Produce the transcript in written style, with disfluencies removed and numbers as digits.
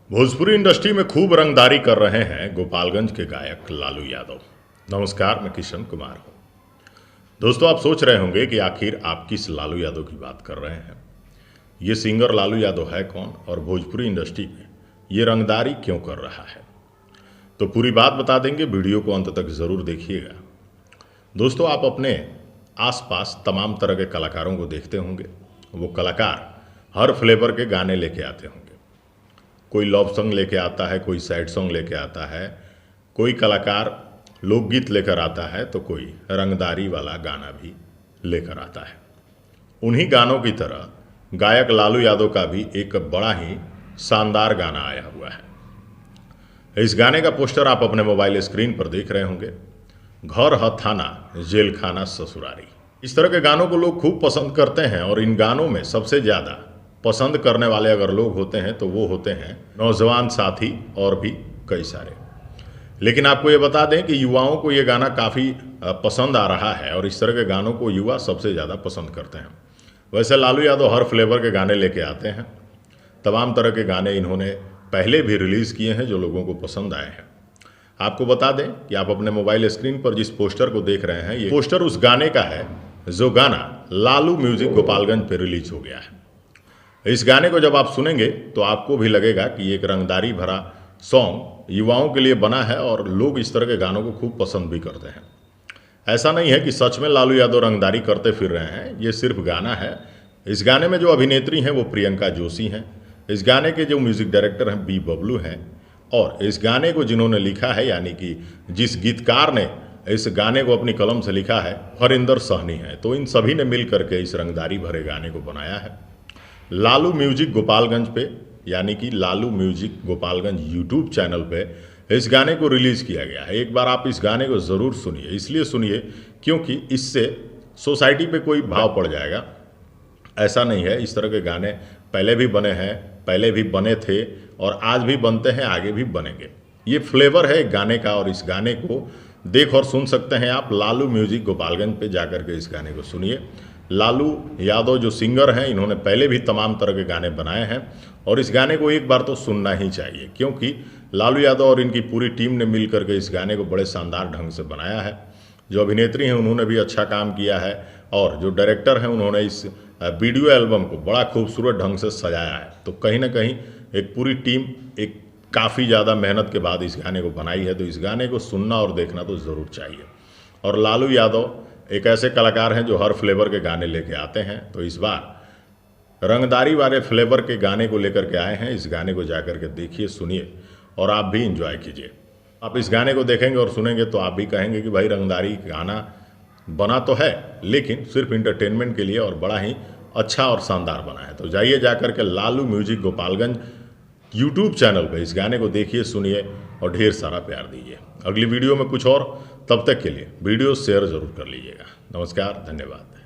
Bhojpuri industry में खूब रंगदारी कर रहे हैं गोपालगंज के गायक लालू यादव। नमस्कार, मैं किशन कुमार हूँ। दोस्तों, आप सोच रहे होंगे कि आखिर आप किस लालू यादव की बात कर रहे हैं। ये सिंगर लालू यादव है कौन और भोजपुरी इंडस्ट्री में ये रंगदारी क्यों कर रहा है, तो पूरी बात बता देंगे। वीडियो को अंत तक ज़रूर देखिएगा। दोस्तों, आप अपने आसपास तमाम तरह के कलाकारों को देखते होंगे। वो कलाकार हर फ्लेवर के गाने लेके आते होंगे। कोई लव सॉन्ग लेके आता है, कोई सैड सॉन्ग लेके आता है, कोई कलाकार लोकगीत लेकर आता है, तो कोई रंगदारी वाला गाना भी लेकर आता है। उन्हीं गानों की तरह गायक लालू यादव का भी एक बड़ा ही शानदार गाना आया हुआ है। इस गाने का पोस्टर आप अपने मोबाइल स्क्रीन पर देख रहे होंगे। घर ह थाना, जेल खाना ससुरारी। इस तरह के गानों को लोग खूब पसंद करते हैं और इन गानों में सबसे ज़्यादा पसंद करने वाले अगर लोग होते हैं तो वो होते हैं नौजवान साथी और भी कई सारे। लेकिन आपको ये बता दें कि युवाओं को ये गाना काफ़ी पसंद आ रहा है और इस तरह के गानों को युवा सबसे ज़्यादा पसंद करते हैं। वैसे लालू यादव हर फ्लेवर के गाने लेके आते हैं। तमाम तरह के गाने इन्होंने पहले भी रिलीज़ किए हैं जो लोगों को पसंद आए हैं। आपको बता दें कि आप अपने मोबाइल स्क्रीन पर जिस पोस्टर को देख रहे हैं, ये पोस्टर उस गाने का है जो गाना लालू म्यूजिक गोपालगंज पे रिलीज हो गया है। इस गाने को जब आप सुनेंगे तो आपको भी लगेगा कि एक रंगदारी भरा सॉन्ग युवाओं के लिए बना है और लोग इस तरह के गानों को खूब पसंद भी करते हैं। ऐसा नहीं है कि सच में लालू यादव रंगदारी करते फिर रहे हैं, ये सिर्फ गाना है। इस गाने में जो अभिनेत्री हैं वो प्रियंका जोशी हैं। इस गाने के जो म्यूज़िक डायरेक्टर हैं बी बबलू हैं। और इस गाने को जिन्होंने लिखा है, यानी कि जिस गीतकार ने इस गाने को अपनी कलम से लिखा है, हरिंदर सहनी है। तो इन सभी ने मिल करके इस रंगदारी भरे गाने को बनाया है। लालू म्यूजिक गोपालगंज पे, यानी कि Lalu music Gopalganj YouTube channel पे इस गाने को रिलीज़ किया गया है। एक बार आप इस गाने को ज़रूर सुनिए। इसलिए सुनिए क्योंकि इससे सोसाइटी पे कोई भाव पड़ जाएगा। ऐसा नहीं है, इस तरह के गाने पहले भी बने हैं, पहले भी बने थे और आज भी बनते हैं, आगे भी बनेंगे। ये फ्लेवर है एक गाने का और इस गाने को देख और सुन सकते हैं आप। लालू म्यूजिक गोपालगंज पे जाकर के इस गाने को सुनिए। लालू यादव जो सिंगर हैं, इन्होंने पहले भी तमाम तरह के गाने बनाए हैं और इस गाने को एक बार तो सुनना ही चाहिए, क्योंकि लालू यादव और इनकी पूरी टीम ने मिल करके इस गाने को बड़े शानदार ढंग से बनाया है। जो अभिनेत्री हैं उन्होंने भी अच्छा काम किया है और जो डायरेक्टर हैं उन्होंने इस वीडियो एल्बम को बड़ा खूबसूरत ढंग से सजाया है। तो कहीं ना कहीं एक पूरी टीम एक काफ़ी ज़्यादा मेहनत के बाद इस गाने को बनाई है। तो इस गाने को सुनना और देखना तो ज़रूर चाहिए। और लालू यादव एक ऐसे कलाकार हैं जो हर फ्लेवर के गाने लेके आते हैं। तो इस बार रंगदारी वाले फ्लेवर के गाने को लेकर के आए हैं। इस गाने को जाकर के देखिए, सुनिए और आप भी इंजॉय कीजिए। आप इस गाने को देखेंगे और सुनेंगे तो आप भी कहेंगे कि भाई रंगदारी गाना बना तो है लेकिन सिर्फ इंटरटेनमेंट के लिए और बड़ा ही अच्छा और शानदार बना है। तो जाइए जाकर के Lalu music Gopalganj YouTube channel पे इस गाने को देखिए, सुनिए और ढेर सारा प्यार दीजिए। अगली वीडियो में कुछ और, तब तक के लिए वीडियो शेयर ज़रूर कर लीजिएगा। नमस्कार, धन्यवाद।